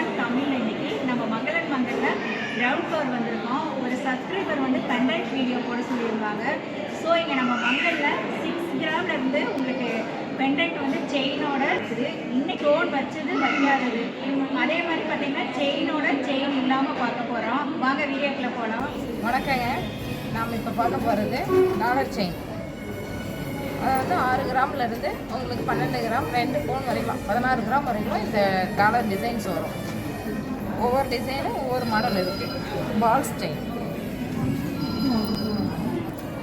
vlog Tamil. இன்னைக்கு நம்ம மங்களன் மங்கலில் கிரவுண்ட் ஃப்ளோர் வந்திருக்கோம். ஒரு சப்ஸ்கிரைபர் வந்து பெண்டன்ட் வீடியோ போட சொல்லியிருந்தாங்க. ஸோ இங்கே நம்ம மங்கலில் 6 கிராம்லேருந்து உங்களுக்கு பெண்டன்ட் வந்து செயினோட இருக்குது. இன்னைக்கு ஸ்டோன் வச்சது வைக்காதது, அதே மாதிரி பார்த்தீங்கன்னா செயினோட செயின் இல்லாமல் பார்க்க போகிறோம். வாங்க வீடியோக்குள்ளே போகலாம். வணக்கங்க. நாம் இப்போ பார்க்க போகிறது டாலர் செயின். அதாவது 6 கிராம்லேருந்து உங்களுக்கு 12 கிராம் 2 பவுன் வரைக்கும் 16 கிராம் வரைக்கும் இந்த டாலர் டிசைன்ஸ் வரும். ஒவ்வொரு டிசைனும் ஒவ்வொரு மாடல் இருக்குது. பால்ஸ் செயின்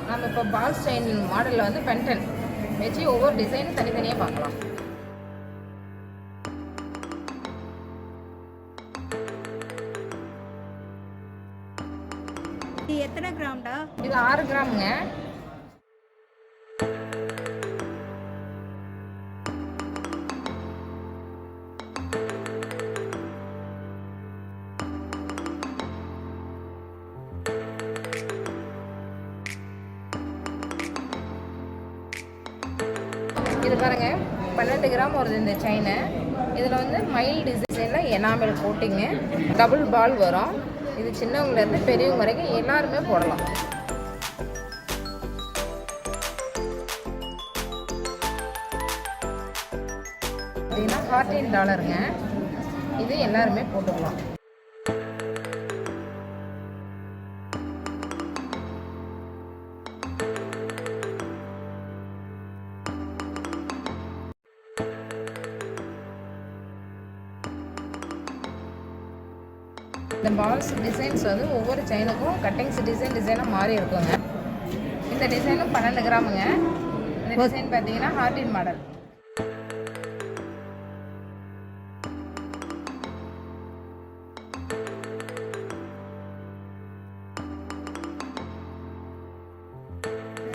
நம்ம இப்போ பால்ஸ் செயின் மாடலில் வந்து பென்டன் வச்சு ஒவ்வொரு டிசைனும் தனித்தனியாக பார்க்கலாம். இது எத்தனை கிராம்டா? இது 6 கிராமுங்க. இது பாருங்க 12 கிராம் வருது இந்த செயினு. இதில் வந்து மைல் டிசைனில் எனாமல் கோட்டிங்கு, டபுள் பால் வரும். இது சின்னவங்கலேருந்து பெரியவங்க வரைக்கும் எல்லாருமே போடலாம். பார்த்தீங்கன்னா $14 இது எல்லாருமே போட்டுக்கலாம். இந்த பால்ஸ் டிசைன்ஸ் வந்து ஒவ்வொரு செயினுக்கும் கட்டிங்ஸ் டிசைனாக மாறி இருக்குங்க. இந்த டிசைனும் 12 கிராமுங்க. இந்த டிசைன் பார்த்தீங்கன்னா ஹார்டின் மாடல்.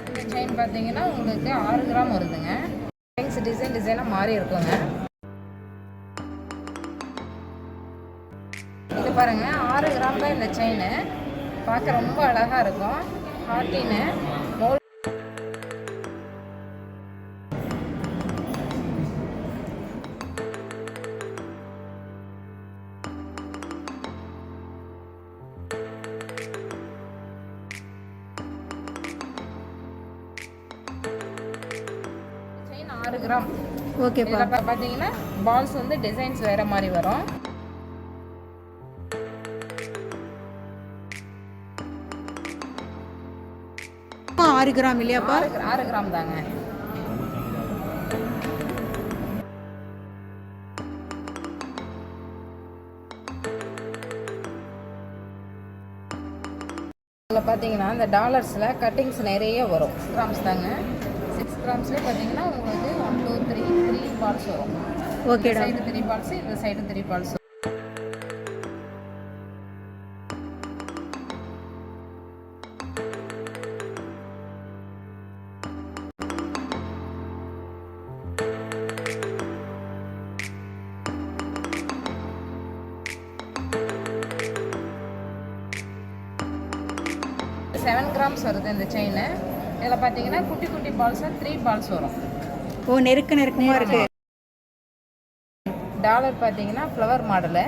இந்த செயின் பார்த்தீங்கன்னா உங்களுக்கு 6 கிராம் வருதுங்க. கட்டிங்ஸ் டிசைனாக மாறி இருக்குங்க. இது பாருங்க 6 கிராம் தான் இந்த செயின். பார்க்க ரொம்ப அழகாக இருக்கும். ஹார்டின்னு மோல் செயின் 6 கிராம். ஓகே. பார்த்தீங்கன்னா பால்ஸ் வந்து டிசைன்ஸ் வேற மாதிரி வரும். 6 கிராம் இல்லையாப்பா? 6 கிராம் தாங்க. இதில் பார்த்தீங்கன்னா இந்த டாலர்ஸில் கட்டிங்ஸ் நிறைய வரும். 6 கிராம்ஸ் தாங்க. 6 கிராம்ஸ்லேயே பார்த்தீங்கன்னா உங்களுக்கு 1 2 3 பால்ஸ் வரும். ஓகே. சைடு 3 பால்ஸ், இந்த சைடு 3 பால்ஸ். $7 கிராம்ஸ் வருது இந்த செயின். இதில் பார்த்தீங்கன்னா குட்டி குட்டி பால்ஸாக 3 பால்ஸ் வரும். ஓ, நெருக்கமாக இருக்கு. டாலர் பார்த்தீங்கன்னா ஃப்ளவர் மாடலு.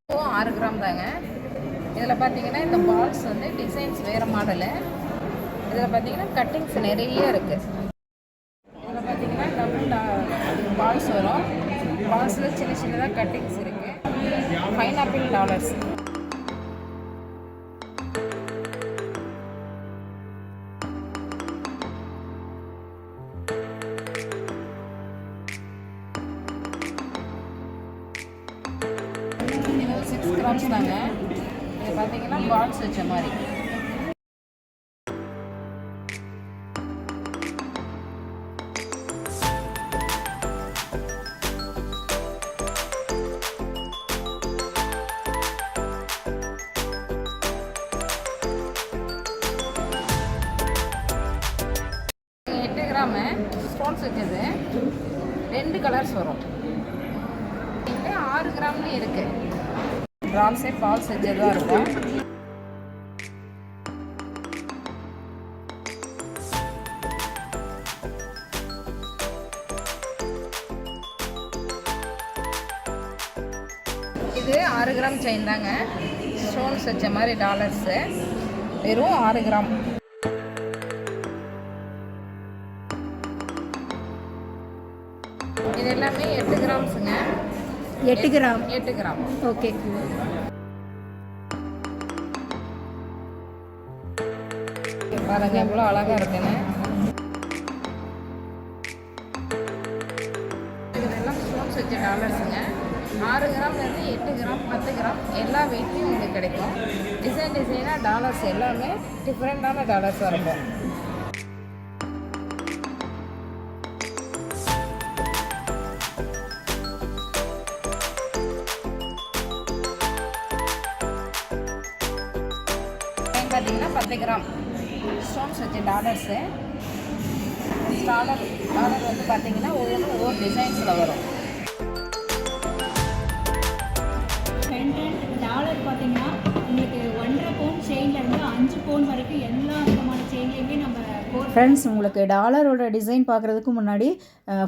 ஓ, 6 கிராம் தாங்க. இதில் பார்த்தீங்கன்னா இந்த பால்ஸ் வந்து டிசைன்ஸ் வேறு மாடலு. இதில் பார்த்தீங்கன்னா கட்டிங்ஸ் நிறைய இருக்குது. இதில் பார்த்தீங்கன்னா டபுள் பால்ஸ் வரும். பால்ஸில் சின்ன சின்னதாக கட்டிங்ஸ் இருக்குது. Pineapple dollars. இது 6 கிராம்ஸ் தாங்க. இது பார்த்தீங்கன்னா பால்ஸ் வச்ச மாதிரி. ஸ்டோன்ஸ் வச்சது 2 கலர்ஸ் வரும். 6 கிராம்லேயும் இருக்குது. ட்ராப்ஸே பால்ஸ் வச்சதாக இருக்கும். கிராம் செயின் தாங்க, ஸ்டோன்ஸ் வச்ச மாதிரி டாலர்ஸு, வெறும் 6 கிராம். இது எல்லாமே 8 கிராம்ஸுங்க. 8 கிராம். 8 கிராம். ஓகே. பாருங்க எவ்வளோ அழகாக இருக்குன்னு. இதெல்லாம் ஸ்டோன்ஸ் வச்ச டாலர்ஸுங்க. 6 கிராம்லேருந்து 8 கிராம், 10 கிராம் எல்லா வெயிட்லையும் உங்களுக்கு கிடைக்கும். டிசைனாக டாலர்ஸ் எல்லாமே டிஃப்ரெண்ட்டான டாலர்ஸாக இருக்கும். பார்த்தீங்கன்னா 10 கிராம் ஸ்டோன்ஸ் வச்ச டாலர்ஸு. டாலர் வந்து பார்த்தீங்கன்னா ஒவ்வொரு டிசைன்ஸில் வரும். பெண்டன்ட் டாலர் பார்த்தீங்கன்னா உங்களுக்கு 1.5 பவுன் செயின்லேருந்து 5 பவுன் வரைக்கும் எல்லா விதமான செயின்லேயுமே நம்ம ஃப்ரெண்ட்ஸ், உங்களுக்கு டாலரோட டிசைன் பார்க்குறதுக்கு முன்னாடி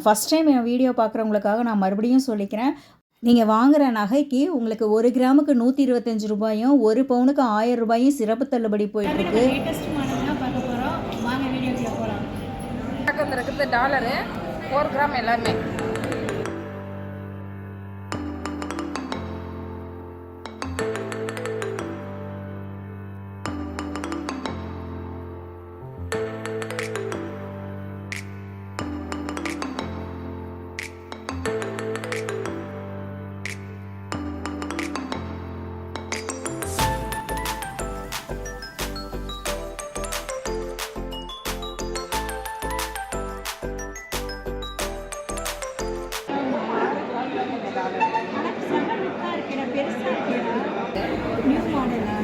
ஃபஸ்ட் டைம் என் வீடியோ பார்க்குறவங்களுக்காக நான் மறுபடியும் சொல்லிக்கிறேன். நீங்கள் வாங்குகிற நகைக்கு உங்களுக்கு 1 கிராமுக்கு 125 ரூபாயும் 1 பவுனுக்கு 1000 ரூபாயும் சிறப்பு தள்ளுபடி போயிட்டுருக்கு. லேட்டஸ்ட் மாடல் தான் பார்க்க போகிறோம். வாங்க வீடியோக்குள்ள போகலாம். பக்கத்தில் இருக்கிறது டாலரு 4 கிராம் எல்லாமே. நியூ மாடலா?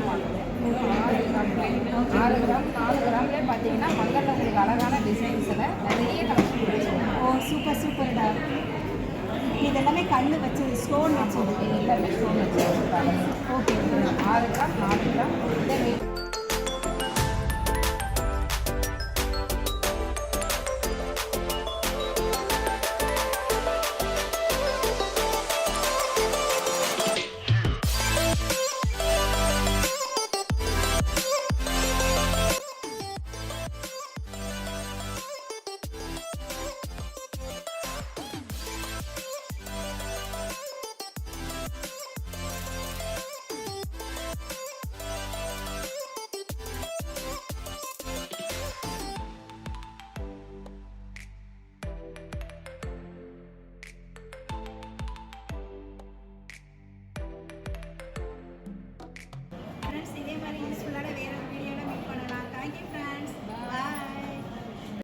6 கிராம் 4 கிராம்லேயே பார்த்தீங்கன்னா மங்களில் உங்களுக்கு அழகான டிசைன்ஸில் நிறைய கலெக்ஷன் வச்சுருக்கோம். ஓ சூப்பர் சூப்பர்டா. இதெல்லாமே கல் வச்சது, ஸ்டோன் வச்சது. எல்லாமே ஸ்டோன் வச்சுருக்காங்க. ஓகே. 6 gram 4 gram